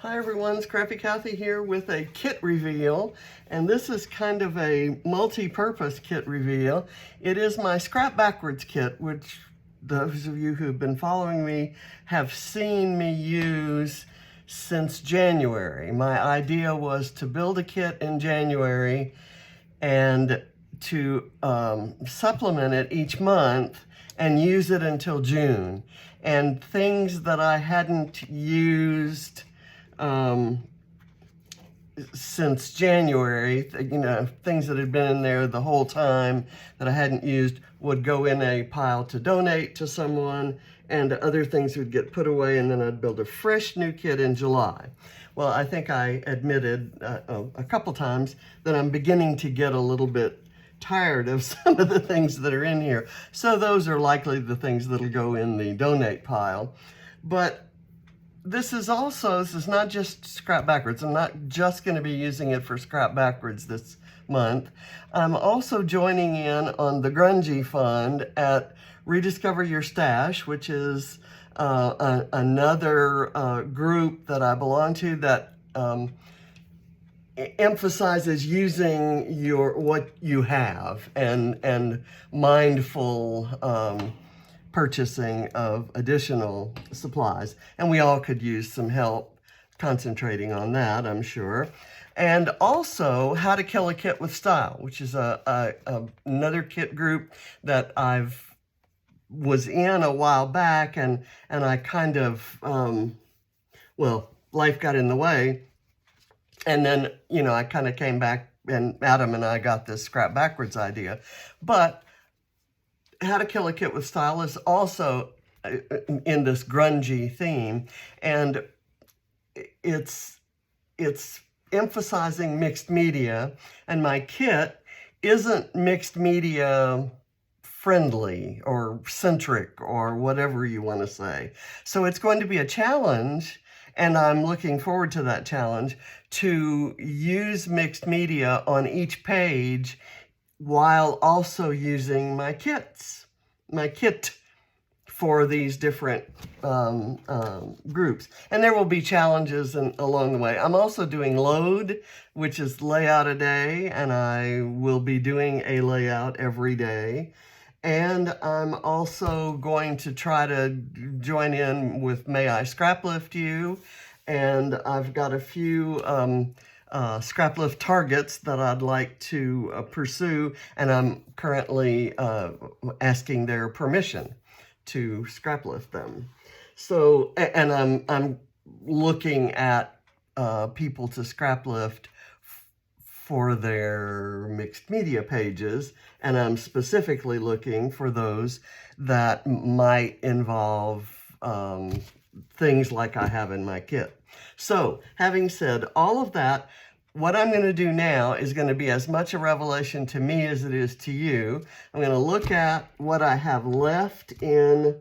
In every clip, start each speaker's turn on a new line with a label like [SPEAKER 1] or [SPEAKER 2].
[SPEAKER 1] Hi everyone, Scrappy Kathy here with a kit reveal, and this is kind of a multi-purpose kit reveal. It is my Scrap Backwards kit, which those of you who've been following me have seen me use since January. My idea was to build a kit in January and to supplement it each month and use it until June. And things that I hadn't used since January, you know, things that had been in there the whole time that I hadn't used would go in a pile to donate to someone, and other things would get put away, and then I'd build a fresh new kit in July. Well, I think I admitted a couple times that I'm beginning to get a little bit tired of some of the things that are in here. So those are likely the things that'll go in the donate pile. But this is not just Scrap Backwards. I'm not just going to be using it for Scrap Backwards this month. I'm also joining in on the Grungy Fund at Rediscover Your Stash, which is another group that I belong to that emphasizes using what you have and mindful purchasing of additional supplies. And we all could use some help concentrating on that, I'm sure. And also How to Kill a Kit with Style, which is another kit group that was in a while back, and I kind of, well, life got in the way. And then, you know, I kind of came back, and Adam and I got this Scrap Backwards idea. But How to Kill a Kit with Style is also in this grungy theme, and it's emphasizing mixed media, and my kit isn't mixed media friendly or centric or whatever you want to say. So it's going to be a challenge, and I'm looking forward to that challenge, to use mixed media on each page while also using my kit for these different groups. And there will be challenges along the way. I'm also doing load, which is layout a day, and I will be doing a layout every day. And I'm also going to try to join in with May I Scraplift You, and I've got a few scrap lift targets that I'd like to pursue, and I'm currently asking their permission to scrap lift them. So, and I'm looking at people to scrap lift for their mixed media pages, and I'm specifically looking for those that might involve things like I have in my kit. So, having said all of that, what I'm going to do now is going to be as much a revelation to me as it is to you. I'm going to look at what I have left in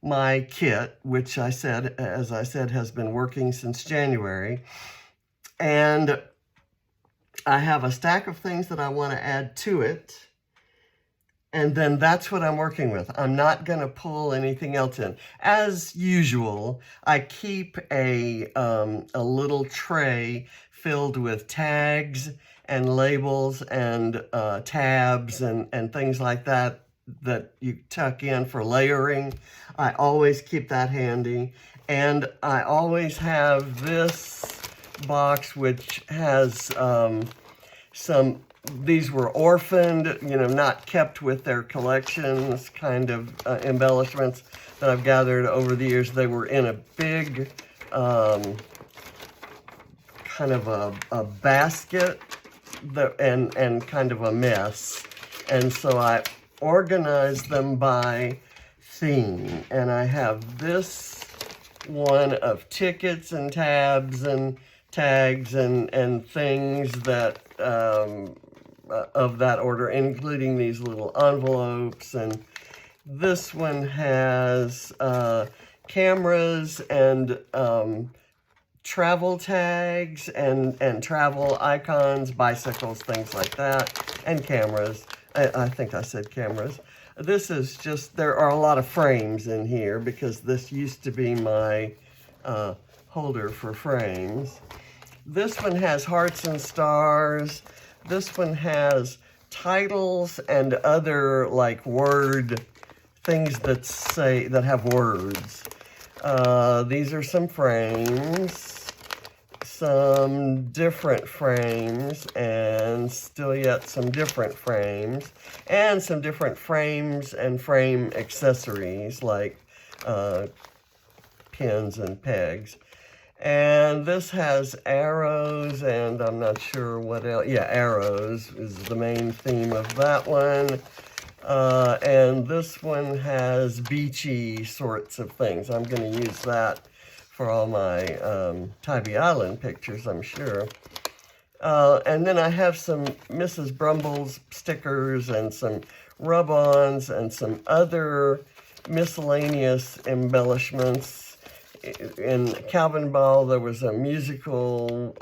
[SPEAKER 1] my kit, which as I said, has been working since January. And I have a stack of things that I want to add to it. And then that's what I'm working with. I'm not going to pull anything else in. As usual, I keep a little tray filled with tags and labels and tabs and things like that you tuck in for layering. I always keep that handy. And I always have this box which has these were orphaned, you know, not kept with their collections, kind of embellishments that I've gathered over the years. They were in a big kind of a basket and kind of a mess. And so I organized them by theme. And I have this one of tickets and tabs and tags and things that of that order, including these little envelopes. And this one has cameras and travel tags and travel icons, bicycles, things like that, and cameras. I think I said cameras. This is just, there are a lot of frames in here because this used to be my holder for frames. This one has hearts and stars. This one has titles and other like word things that have words. These are some frames, some different frames, and still yet some different frames, and some different frames and frame accessories like pins and pegs. And this has arrows, and I'm not sure what else. Yeah, arrows is the main theme of that one. And this one has beachy sorts of things. I'm going to use that for all my Tybee Island pictures, I'm sure. And then I have some Mrs. Brumble's stickers and some rub-ons and some other miscellaneous embellishments. In Calvin Ball, there was a musical,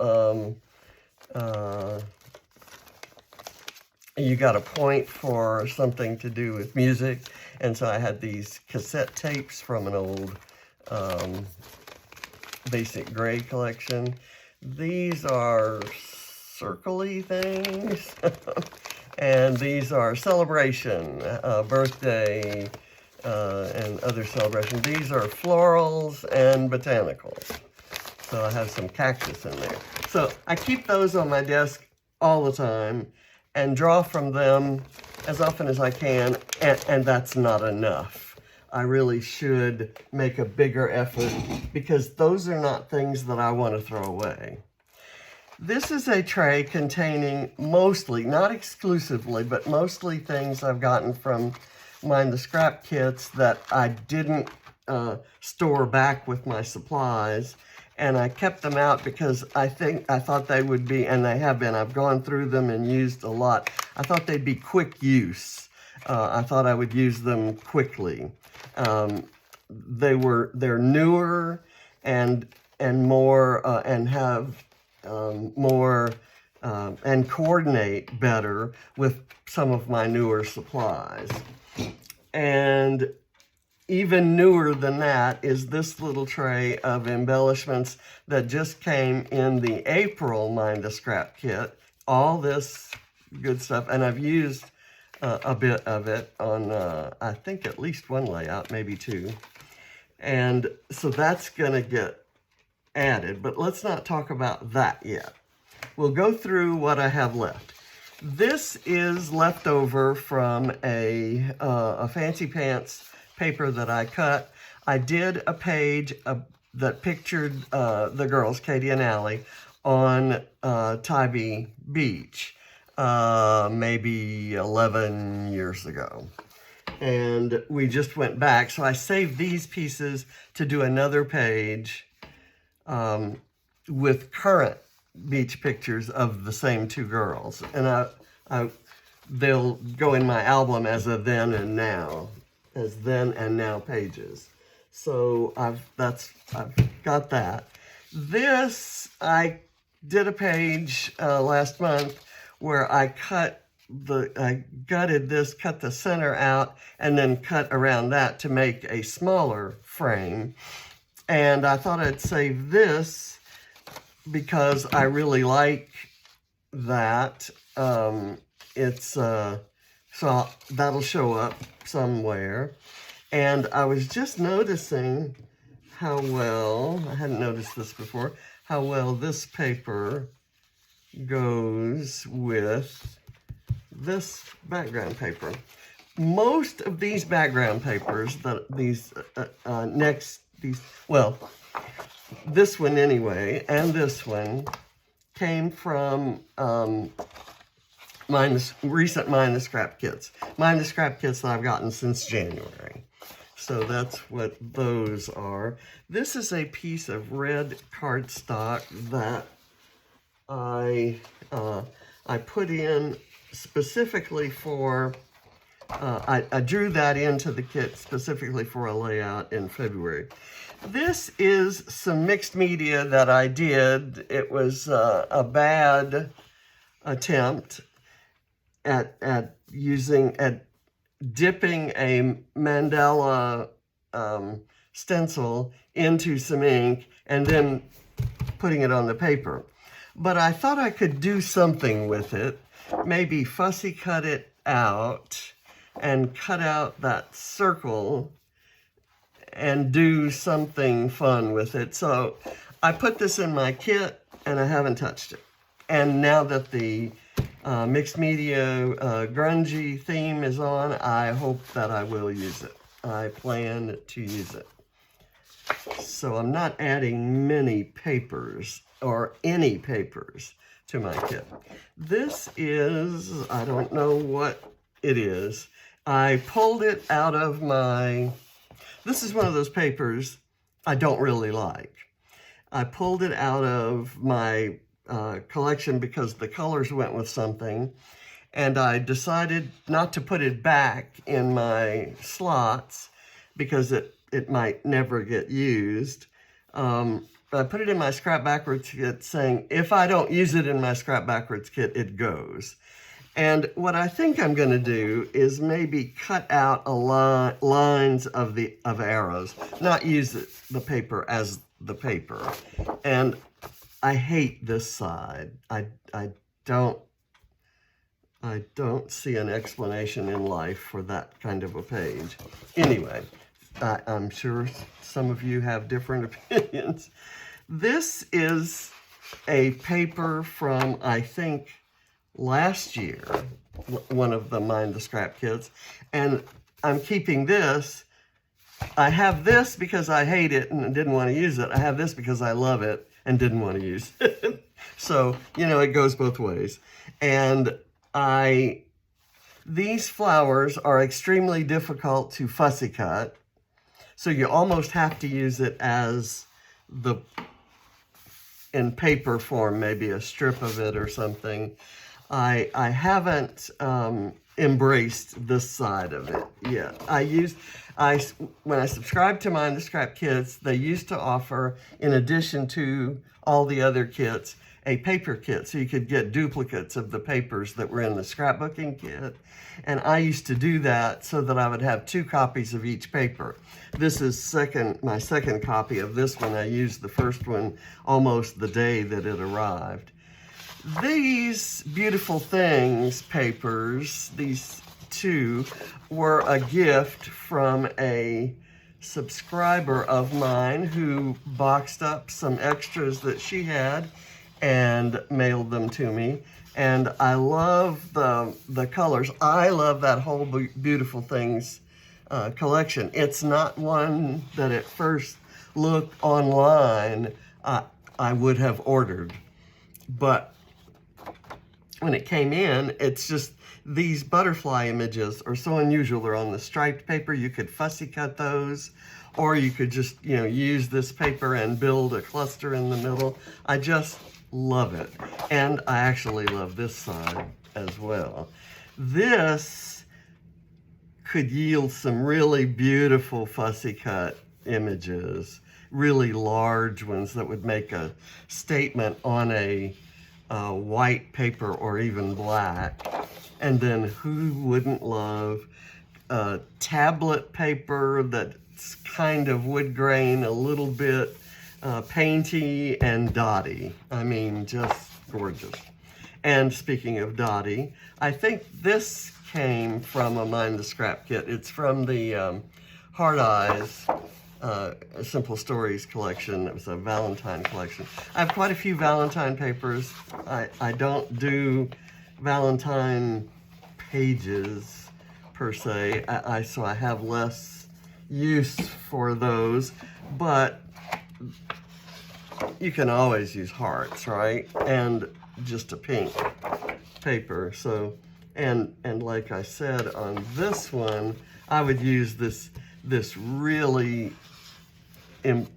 [SPEAKER 1] you got a point for something to do with music. And so I had these cassette tapes from an old Basic Gray collection. These are circle-y things. And these are celebration, birthday, and other celebrations. These are florals and botanicals. So I have some cactus in there. So I keep those on my desk all the time and draw from them as often as I can, and that's not enough. I really should make a bigger effort because those are not things that I want to throw away. This is a tray containing mostly, not exclusively, but mostly things I've gotten from Mind the Scrap kits that I didn't store back with my supplies, and I kept them out because I thought they would be, and they have been. I've gone through them and used a lot. I thought they'd be quick use. I thought I would use them quickly. They're newer and more and have more and coordinate better with some of my newer supplies. And even newer than that is this little tray of embellishments that just came in the April Mind the Scrap kit. All this good stuff, and I've used a bit of it on, I think, at least one layout, maybe two. And so that's going to get added, but let's not talk about that yet. We'll go through what I have left. This is leftover from a Fancy Pants paper that I cut. I did a page that pictured the girls, Katie and Allie, on Tybee Beach, maybe 11 years ago. And we just went back. So I saved these pieces to do another page with current beach pictures of the same two girls, and they'll go in my album as a then and now pages. So I've got that. This, I did a page last month where I gutted this, cut the center out, and then cut around that to make a smaller frame. And I thought I'd save this because I really like that. So that'll show up somewhere. And I was just noticing how well, I hadn't noticed this before, how well this paper goes with this background paper. Most of these background papers, this one anyway, and this one, came from recent Mind the Scrap kits. Mind the Scrap kits that I've gotten since January. So that's what those are. This is a piece of red cardstock that I put in specifically for, I drew that into the kit specifically for a layout in February. This is some mixed media that I did. It was a bad attempt at dipping a mandala stencil into some ink and then putting it on the paper. But I thought I could do something with it, maybe fussy cut it out and cut out that circle and do something fun with it. So I put this in my kit and I haven't touched it. And now that the mixed media grungy theme is on, I hope that I will use it. I plan to use it. So I'm not adding many papers or any papers to my kit. This is, I don't know what it is. I pulled it out of my, this is one of those papers I don't really like. I pulled it out of my collection because the colors went with something, and I decided not to put it back in my slots because it might never get used. I put it in my Scrap Backwards kit saying, if I don't use it in my Scrap Backwards kit, it goes. And what I think I'm going to do is maybe cut out lines of arrows, not use the paper as the paper. And I hate this side. I don't see an explanation in life for that kind of a page. Anyway, I'm sure some of you have different opinions. This is a paper from, I think, last year, one of the Mind the Scrap kits, and I'm keeping this. I have this because I hate it and didn't want to use it. I have this because I love it and didn't want to use it. So, you know, it goes both ways. And these flowers are extremely difficult to fussy cut. So you almost have to use it as in paper form, maybe a strip of it or something. I haven't embraced this side of it yet. When I subscribed to Mind the Scrap kits, they used to offer, in addition to all the other kits, a paper kit, so you could get duplicates of the papers that were in the scrapbooking kit. And I used to do that so that I would have 2 copies of each paper. This is my second copy of this one. I used the first one almost the day that it arrived. These Beautiful Things papers, these 2, were a gift from a subscriber of mine who boxed up some extras that she had and mailed them to me. And I love the colors. I love that whole Beautiful Things collection. It's not one that at first look online I would have ordered, but when it came in, it's just these butterfly images are so unusual. They're on the striped paper. You could fussy cut those, or you could just, you know, use this paper and build a cluster in the middle. I just love it. And I actually love this side as well. This could yield some really beautiful fussy cut images, really large ones that would make a statement on a white paper or even black. And then who wouldn't love tablet paper that's kind of wood grain, a little bit painty and dotty. I mean, just gorgeous. And speaking of dotty, I think this came from a Mind the Scrap kit. It's from the Hard Eyes Simple Stories collection. It was a Valentine collection. I have quite a few Valentine papers. I don't do Valentine pages per se, so I have less use for those, but you can always use hearts, right? And just a pink paper. So, and like I said on this one, I would use this really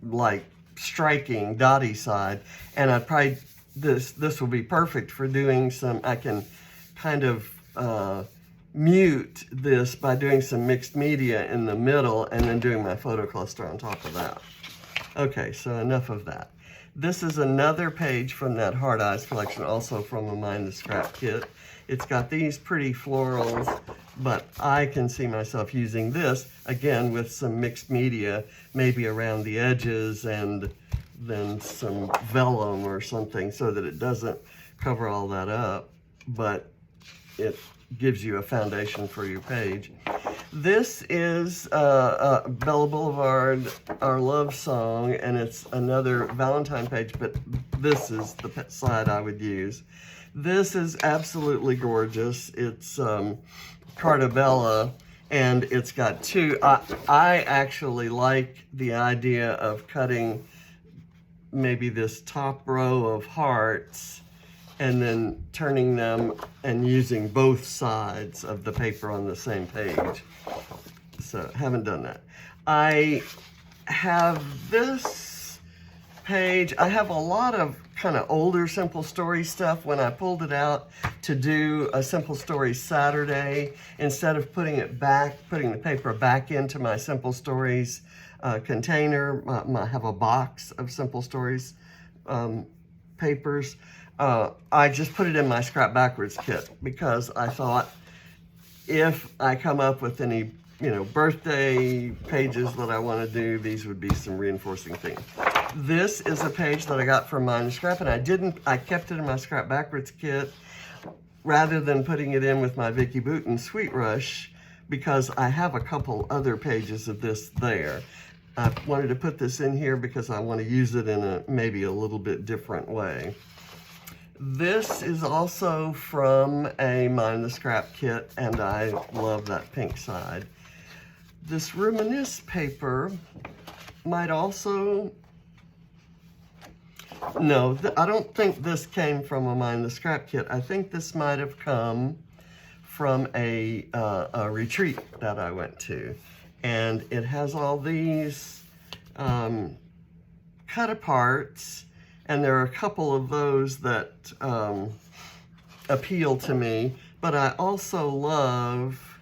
[SPEAKER 1] like striking dotty side, and I'd probably this will be perfect for doing some. I can kind of mute this by doing some mixed media in the middle and then doing my photo cluster on top of that. Okay, so enough of that. This is another page from that Hard Eyes collection, also from a Mind the Scrap kit. It's got these pretty florals but I can see myself using this, again, with some mixed media, maybe around the edges and then some vellum or something so that it doesn't cover all that up, but it gives you a foundation for your page. This is Bella Boulevard, Our Love Song, and it's another Valentine page, but this is the side I would use. This is absolutely gorgeous. It's Cartabella, and it's got two. I actually like the idea of cutting maybe this top row of hearts and then turning them and using both sides of the paper on the same page. So haven't done that. I have this page. I have a lot of kind of older Simple Story stuff. When I pulled it out to do a Simple Story Saturday, instead of putting the paper back into my Simple Stories container, I have a box of Simple Stories papers. I just put it in my Scrap Backwards kit because I thought if I come up with any, birthday pages that I want to do, these would be some reinforcing things. This is a page that I got from Mind Scrap, and I kept it in my Scrap Backwards kit rather than putting it in with my Vicki Boutin Sweet Rush because I have a couple other pages of this there. I wanted to put this in here because I want to use it in maybe a little bit different way. This is also from a Mind the Scrap kit, and I love that pink side. This Reminisce paper might also, no, I don't think this came from a Mind the Scrap kit. I think this might have come from a retreat that I went to. And it has all these cut aparts, and there are a couple of those that appeal to me, but I also love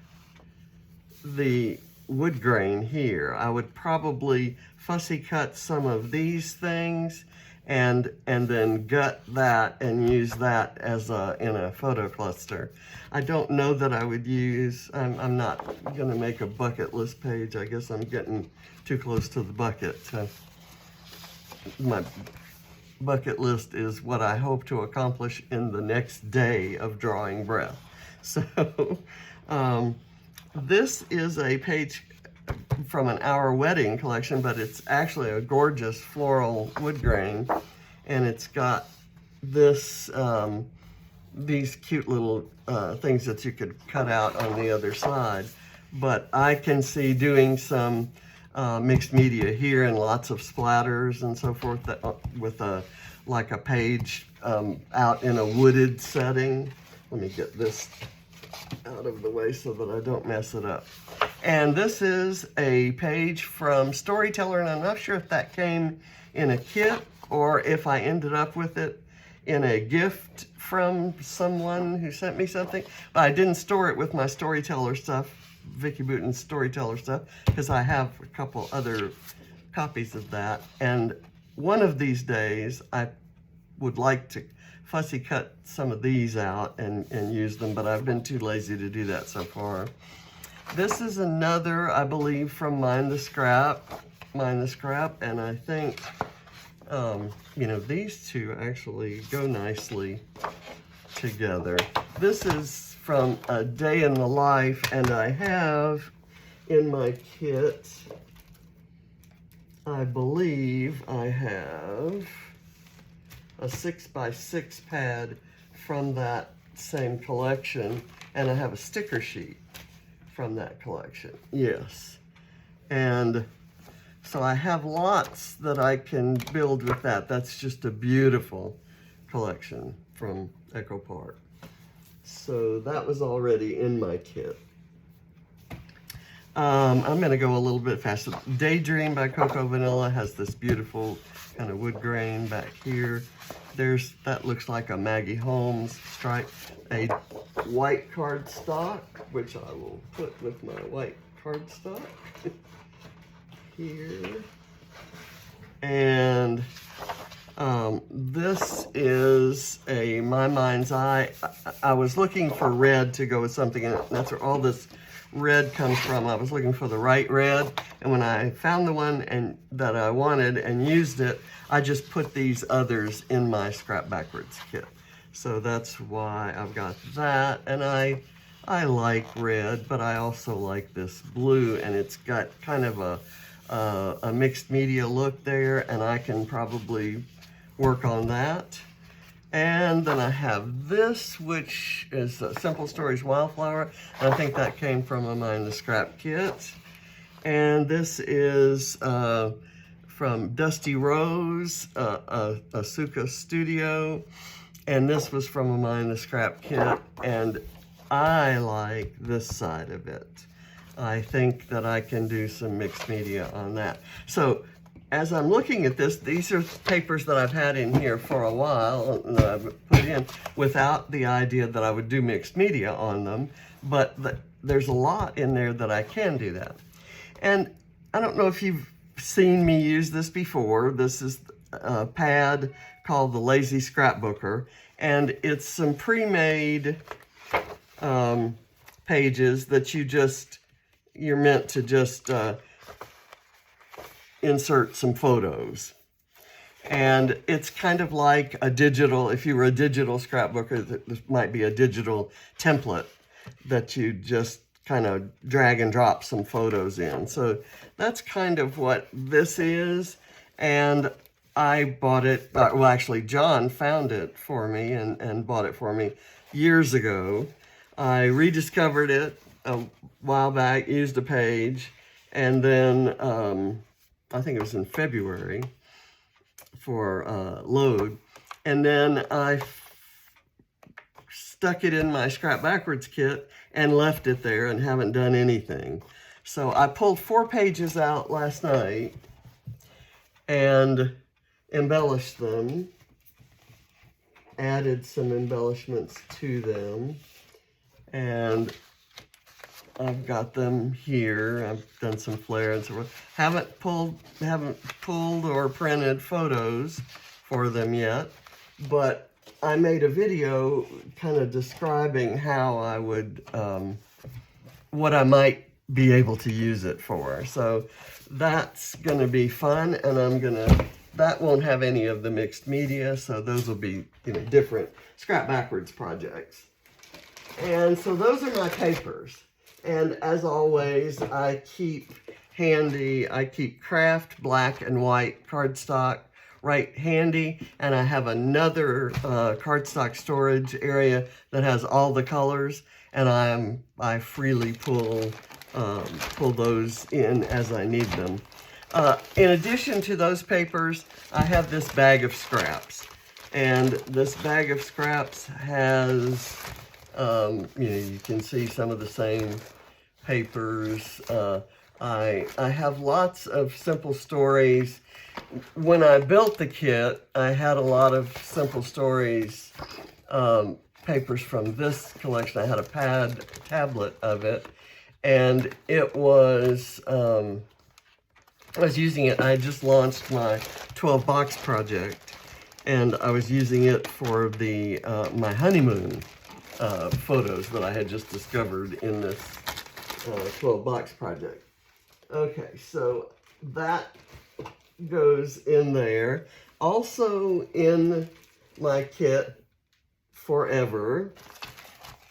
[SPEAKER 1] the wood grain here. I would probably fussy cut some of these things and then gut that and use that as in a photo cluster. I don't know that I would use, I'm not gonna make a bucket list page. I guess I'm getting too close to the bucket. My bucket list is what I hope to accomplish in the next day of drawing breath. So this is a page from an Our Wedding collection, but it's actually a gorgeous floral wood grain, and it's got this these cute little things that you could cut out on the other side. But I can see doing some mixed media here and lots of splatters and so forth with like a page out in a wooded setting. Let me get this out of the way so that I don't mess it up. And this is a page from Storyteller, and I'm not sure if that came in a kit or if I ended up with it in a gift from someone who sent me something, but I didn't store it with my Storyteller stuff, Vicki Boutin's Storyteller stuff, because I have a couple other copies of that. And one of these days, I would like to fussy cut some of these out and use them, but I've been too lazy to do that so far. This is another, I believe, from Mind the Scrap, and I think, these two actually go nicely together. This is from A Day in the Life, and I have in my kit, I believe I have a 6x6 pad from that same collection, and I have a sticker sheet from that collection. Yes. And so I have lots that I can build with that. That's just a beautiful collection from Echo Park. So that was already in my kit. I'm gonna go a little bit faster. Daydream by Coco Vanilla has this beautiful kind of wood grain back here. That looks like a Maggie Holmes stripe. A white cardstock, which I will put with my white cardstock here. And This is a My Mind's Eye. I was looking for red to go with something, and that's where all this red comes from. I was looking for the right red, and when I found the one that I wanted and used it, I just put these others in my Scrap Backwards kit. So that's why I've got that, and I like red, but I also like this blue, and it's got kind of a mixed media look there, and I can probably work on that. And then I have this, which is Simple Stories Wildflower. And I think that came from a Mind the Scrap kit. And this is from Dusty Rose, Asuka Studio. And this was from a Mind the Scrap kit. And I like this side of it. I think that I can do some mixed media on that. So as I'm looking at this, these are papers that I've had in here for a while that I've put in without the idea that I would do mixed media on them, but there's a lot in there that I can do that. And I don't know if you've seen me use this before. This is a pad called the Lazy Scrapbooker, and it's some pre-made pages that you're meant to just insert some photos. And it's kind of like a digital, if you were a digital scrapbooker, this might be a digital template that you just kind of drag and drop some photos in. So that's kind of what this is. And I bought it, well actually John found it for me and bought it for me years ago. I rediscovered it a while back, used a page, and then I think it was in February for load. And then I stuck it in my Scrap Backwards kit and left it there and haven't done anything. So I pulled 4 pages out last night and embellished them, added some embellishments to them, and I've got them here. I've done some flair and so forth. Haven't pulled or printed photos for them yet, but I made a video kind of describing how I would, what I might be able to use it for. So that's gonna be fun, and that won't have any of the mixed media, so those will be, different Scrap Backwards projects. And so those are my papers. And as always, I keep craft black and white cardstock right handy, and I have another cardstock storage area that has all the colors, and I freely pull those in as I need them. In addition to those papers, I have this bag of scraps, and this bag of scraps has you can see some of the same papers. I have lots of Simple Stories. When I built the kit, I had a lot of Simple Stories papers from this collection. I had a tablet of it, and it was, I was using it. I just launched my 12 box project, and I was using it for the my honeymoon photos that I had just discovered in this 12 box project. Okay, so that goes in there. Also in my kit forever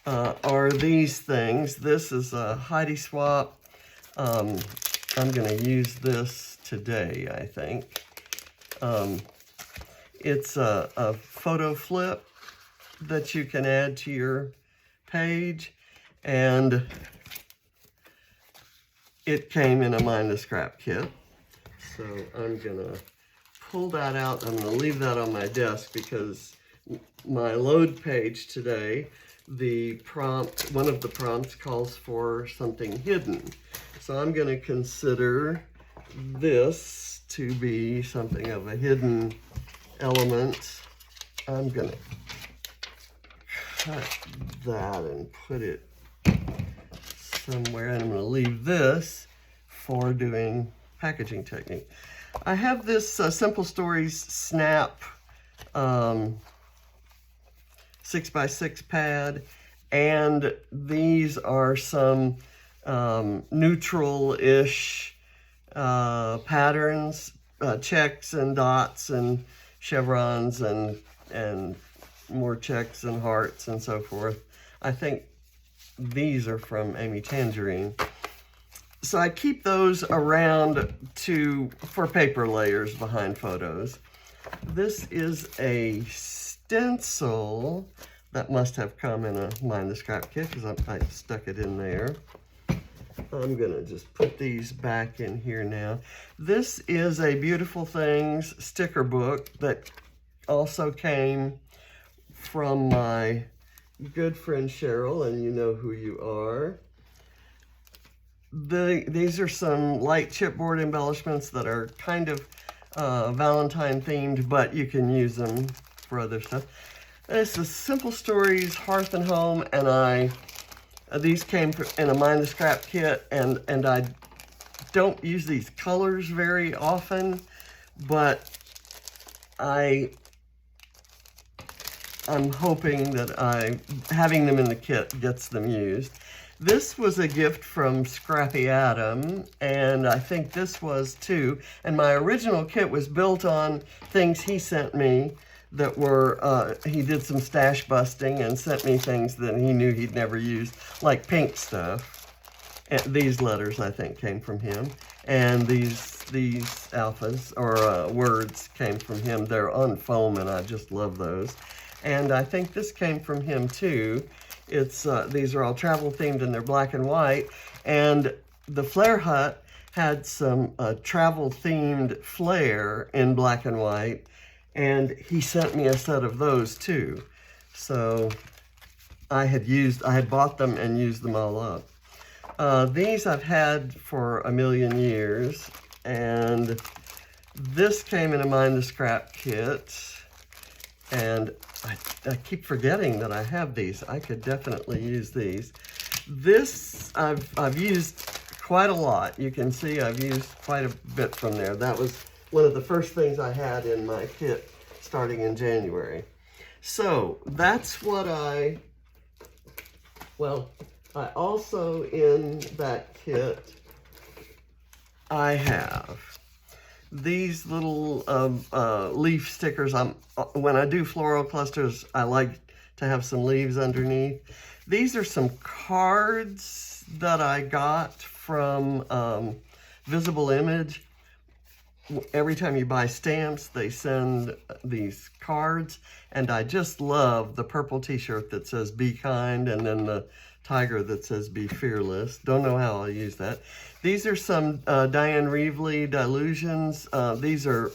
[SPEAKER 1] are these things. This is a Heidi Swap. I'm going to use this today, I think. It's a photo flip that you can add to your page, and it came in a Mind the Scrap kit. So I'm gonna pull that out. I'm gonna leave that on my desk because my load page today, one of the prompts calls for something hidden. So I'm gonna consider this to be something of a hidden element. I'm gonna cut that and put it somewhere, and I'm going to leave this for doing packaging technique. I have this Simple Stories Snap 6x6 pad, and these are some neutral-ish patterns, checks and dots and chevrons and more checks and hearts and so forth. I think these are from Amy Tangerine. So I keep those around for paper layers behind photos. This is a stencil that must have come in a Mind the Scrap kit because I stuck it in there. I'm gonna just put these back in here now. This is a Beautiful Things sticker book that also came from my good friend Cheryl, and you know who you are. These are some light chipboard embellishments that are kind of Valentine themed, but you can use them for other stuff. This is Simple Stories, Hearth and Home, and these came in a Mind the Scrap kit, and I don't use these colors very often, but I'm hoping that having them in the kit gets them used. This was a gift from Scrappy Adam, and I think this was too. And my original kit was built on things he sent me that were, he did some stash busting and sent me things that he knew he'd never used, like pink stuff. And these letters, I think, came from him. And these alphas, or words, came from him. They're on foam, and I just love those. And I think this came from him, too. These are all travel themed, and they're black and white. And the Flare Hut had some travel themed flare in black and white, and he sent me a set of those too. So I had bought them and used them all up. These I've had for a million years, and this came in a Mind the Scrap kit, and I keep forgetting that I have these. I could definitely use these. This I've used quite a lot. You can see I've used quite a bit from there. That was one of the first things I had in my kit starting in January. So that's what I also in that kit, I have these little leaf stickers. When I do floral clusters, I like to have some leaves underneath. These are some cards that I got from Visible Image. Every time you buy stamps, they send these cards, and I just love the purple t-shirt that says "Be Kind," and then the tiger that says "Be Fearless." Don't know how I'll use that. These are some Diane Reevely Dilutions. These are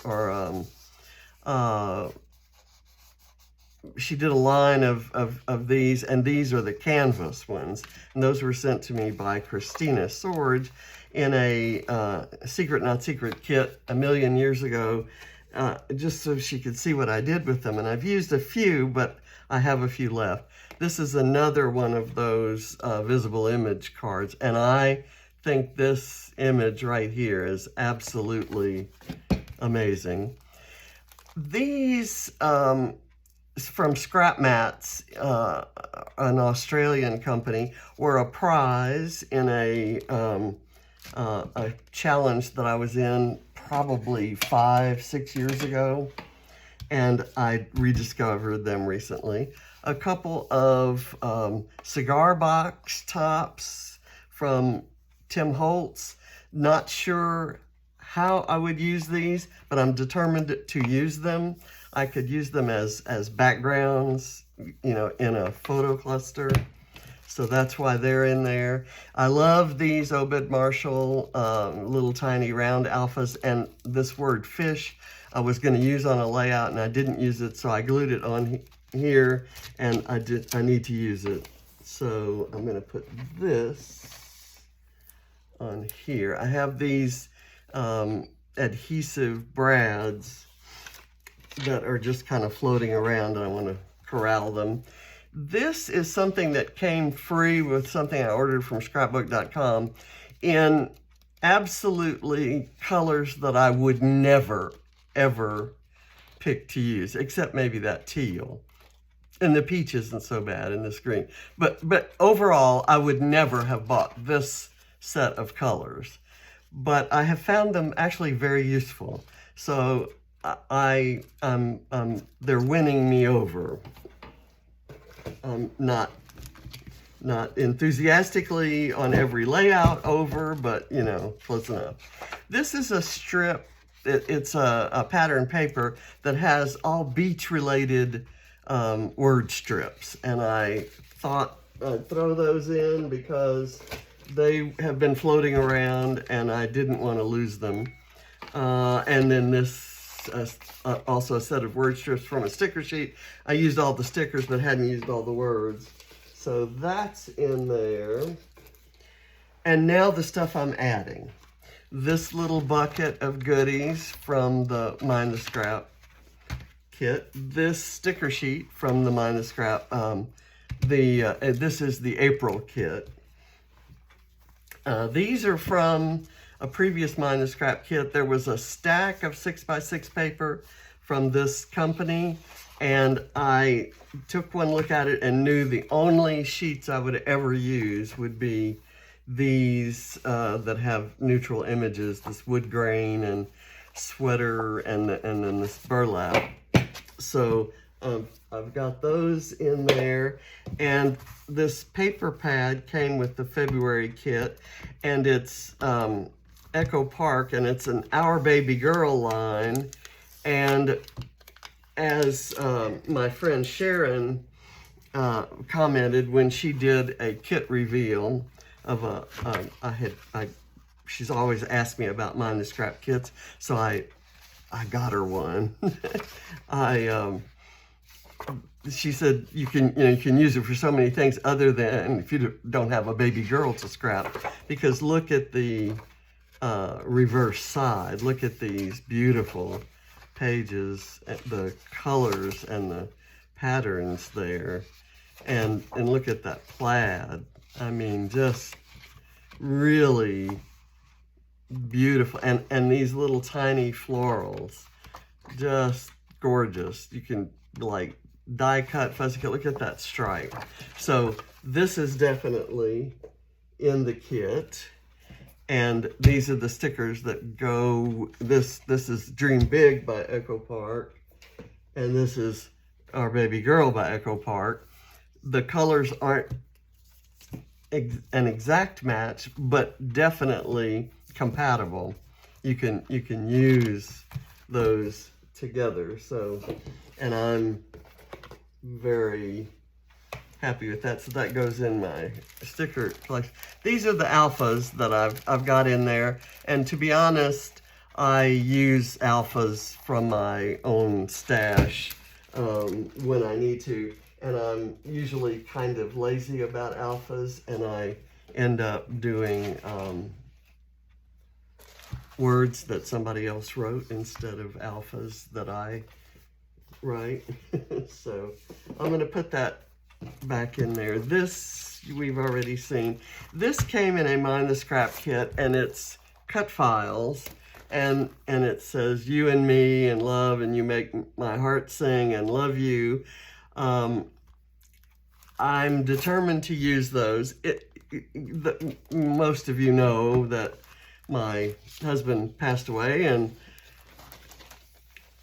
[SPEAKER 1] she did a line of these, and these are the canvas ones, and those were sent to me by Christina Sorge in a Secret Not Secret kit a million years ago, just so she could see what I did with them. And I've used a few, but I have a few left. This is another one of those Visible Image cards, and I think this image right here is absolutely amazing. These from Scrap Mats, an Australian company, were a prize in a challenge that I was in probably 5-6 years ago, and I rediscovered them recently. A couple of cigar box tops from Tim Holtz. Not sure how I would use these, but I'm determined to use them. I could use them as backgrounds, you know, in a photo cluster. So that's why they're in there. I love these Obed Marshall little tiny round alphas, and this word fish I was going to use on a layout, and I didn't use it, so I glued it on here, and I need to use it. So I'm going to put this on here. I have these adhesive brads that are just kind of floating around, and I want to corral them. This is something that came free with something I ordered from scrapbook.com in absolutely colors that I would never, ever pick to use, except maybe that teal. And the peach isn't so bad, and this green. But overall, I would never have bought this set of colors. But I have found them actually very useful. So they're winning me over. Not enthusiastically on every layout over, but you know, close enough. This is a strip. It's a pattern paper that has all beach-related word strips, and I thought I'd throw those in because they have been floating around and I didn't want to lose them. And then this also a set of word strips from a sticker sheet. I used all the stickers but hadn't used all the words. So that's in there. And now the stuff I'm adding. This little bucket of goodies from the Mind the Scrap kit. This sticker sheet from the Mind the Scrap. This is the April kit. These are from a previous Mind the Scrap kit. There was a stack of 6x6 paper from this company, and I took one look at it and knew the only sheets I would ever use would be these that have neutral images, this wood grain and sweater and then this burlap. So I've got those in there, and this paper pad came with the February kit, and it's Echo Park, and it's an Our Baby Girl line. And as my friend Sharon commented when she did a kit reveal of she's always asked me about Mind the Scrap kits, so I got her one. She said you can use it for so many things other than if you don't have a baby girl to scrap, because look at the reverse side. Look at these beautiful pages, the colors and the patterns there, and look at that plaid. I mean, just really beautiful, and these little tiny florals, just gorgeous. You can like die cut, fuzzy cut. Look at that stripe. So this is definitely in the kit, and these are the stickers that go. This is Dream Big by Echo Park, and this is Our Baby Girl by Echo Park. The colors aren't an exact match, but definitely compatible. You can use those together. So, and I'm very happy with that. So that goes in my sticker collection. These are the alphas that I've got in there, and to be honest, I use alphas from my own stash when I need to, and I'm usually kind of lazy about alphas, and I end up doing words that somebody else wrote instead of alphas that I write. So I'm going to put that back in there. This we've already seen. This came in a Mind the Scrap kit, and it's cut files, and it says you and me and love, and you make my heart sing and love you. I'm determined to use those. Most of you know that my husband passed away, and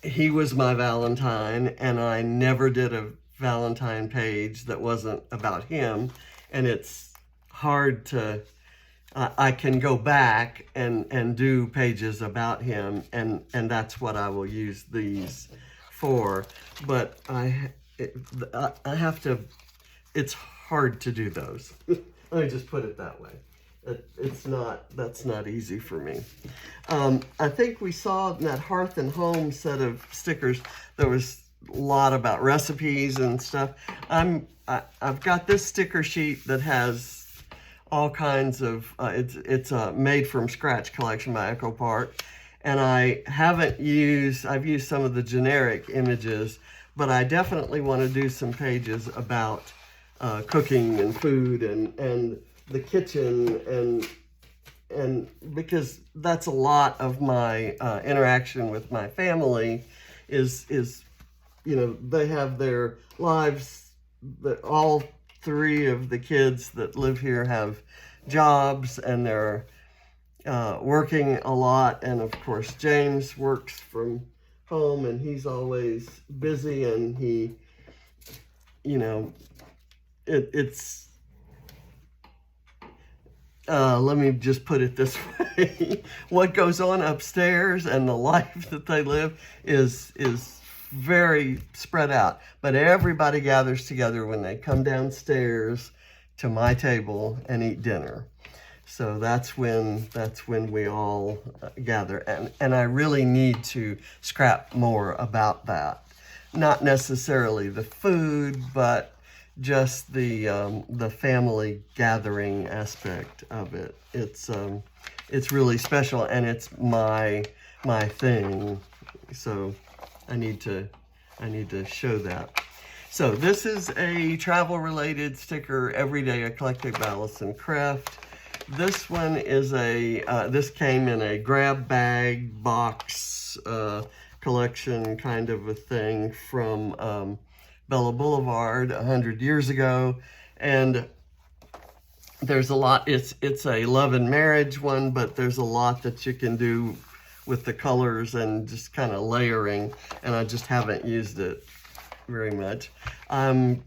[SPEAKER 1] he was my Valentine, and I never did a Valentine page that wasn't about him, and it's hard to, I can go back and do pages about him, and that's what I will use these for, but I have to, it's hard to do those. Let me just put it that way. That's not easy for me. I think we saw in that Hearth and Home set of stickers, there was a lot about recipes and stuff. I've got this sticker sheet that has all kinds of, it's a made from scratch collection by Echo Park. And I've used some of the generic images, but I definitely want to do some pages about cooking and food and the kitchen, and because that's a lot of my interaction with my family, is they have their lives, that all three of the kids that live here have jobs, and they're working a lot. And of course, James works from home, and he's always busy, and he, it's let me just put it this way. What goes on upstairs and the life that they live is very spread out, but everybody gathers together when they come downstairs to my table and eat dinner. So that's when we all gather, and I really need to scrap more about that. Not necessarily the food, but just the family gathering aspect of it. It's really special, and it's my thing. So I need to show that. So this is a travel-related sticker, Everyday Eclectic Ballast and Craft. This one is this came in a grab bag box collection kind of a thing from Bella Boulevard 100 years ago. And there's a lot, it's a love and marriage one, but there's a lot that you can do with the colors and just kind of layering, and I just haven't used it very much. I'm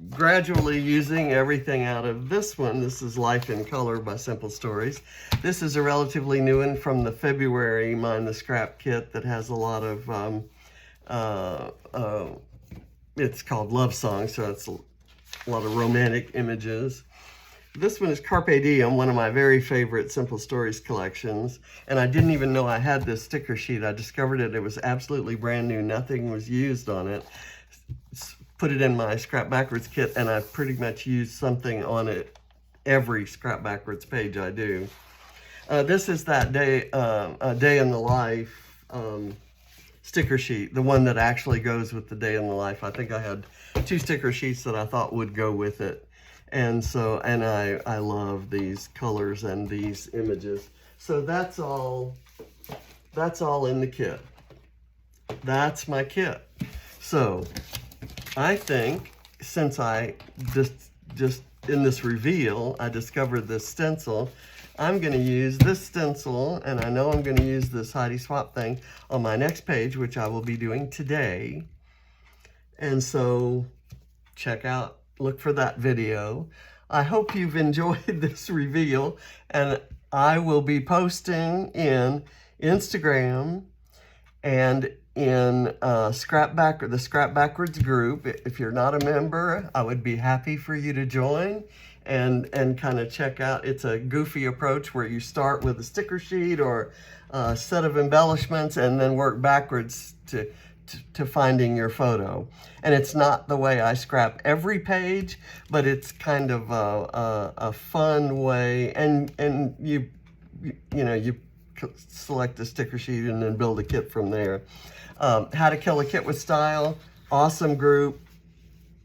[SPEAKER 1] gradually using everything out of this one. This is Life in Color by Simple Stories. This is a relatively new one from the February Mind the Scrap kit that has a lot of, it's called Love Songs, so it's a lot of romantic images. This one is Carpe Diem, one of my very favorite Simple Stories collections. And I didn't even know I had this sticker sheet. I discovered it. It was absolutely brand new. Nothing was used on it. Put it in my Scrap Backwards kit, and I pretty much used something on it every Scrap Backwards page I do. This is that day, Day in the Life sticker sheet, the one that actually goes with the Day in the Life. I think I had 2 sticker sheets that I thought would go with it. And so, I love these colors and these images. So that's all in the kit. That's my kit. So I think since I just in this reveal, I discovered this stencil, I'm going to use this stencil, and I know I'm going to use this Heidi Swap thing on my next page, which I will be doing today. And so look for that video. I hope you've enjoyed this reveal, and I will be posting in Instagram and in the Scrap Backwards group. If you're not a member, I would be happy for you to join and kind of check out. It's a goofy approach where you start with a sticker sheet or a set of embellishments and then work backwards to finding your photo. And it's not the way I scrap every page, but it's kind of a fun way. And you select a sticker sheet and then build a kit from there. How to Kill a Kit with Style, awesome group,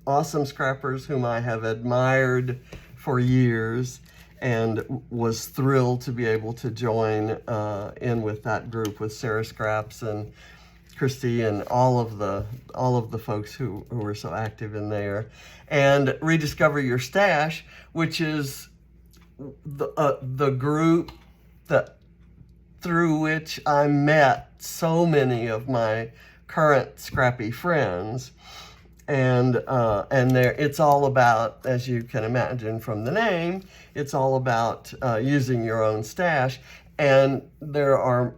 [SPEAKER 1] awesome scrappers whom I have admired for years, and was thrilled to be able to join in with that group with Sarah Scraps and Christy and all of the folks who were so active in there. And Rediscover Your Stash, which is the group through which I met so many of my current scrappy friends. And it's all about, as you can imagine from the name, it's all about using your own stash. And there are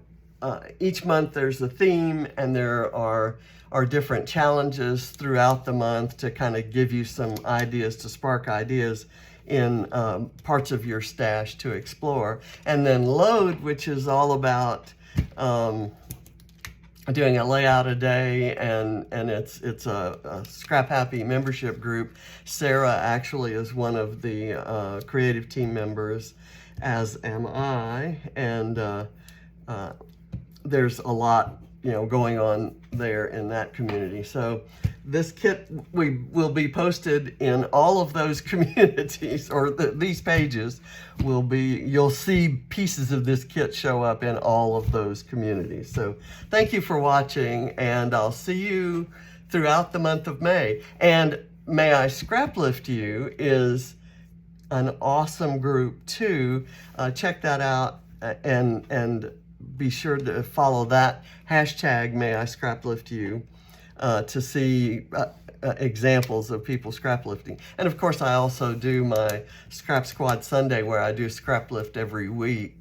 [SPEAKER 1] each month there's a theme, and there are different challenges throughout the month to kind of give you some ideas, to spark ideas in parts of your stash to explore. And then Load, which is all about doing a layout a day, and it's a Scrap Happy membership group. Sarah actually is one of the creative team members, as am I, and there's a lot going on there in that community. So this kit will be posted in all of those communities, or these pages will be, you'll see pieces of this kit show up in all of those communities. So thank you for watching, and I'll see you throughout the month of May. And May I Scraplift You is an awesome group too. Check that out, and be sure to follow that hashtag May I Scraplift You to see examples of people scraplifting. And of course, I also do my Scrap Squad Sunday, where I do scrap lift every week.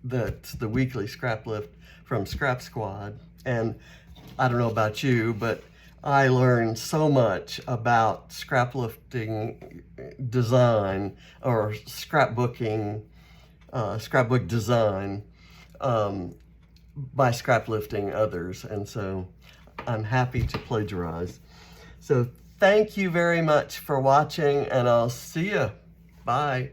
[SPEAKER 1] That's the weekly scrap lift from Scrap Squad. And I don't know about you, but I learned so much about scraplifting design, or scrapbooking, scrapbook design, by scraplifting others. And so I'm happy to plagiarize. So thank you very much for watching, and I'll see you. Bye.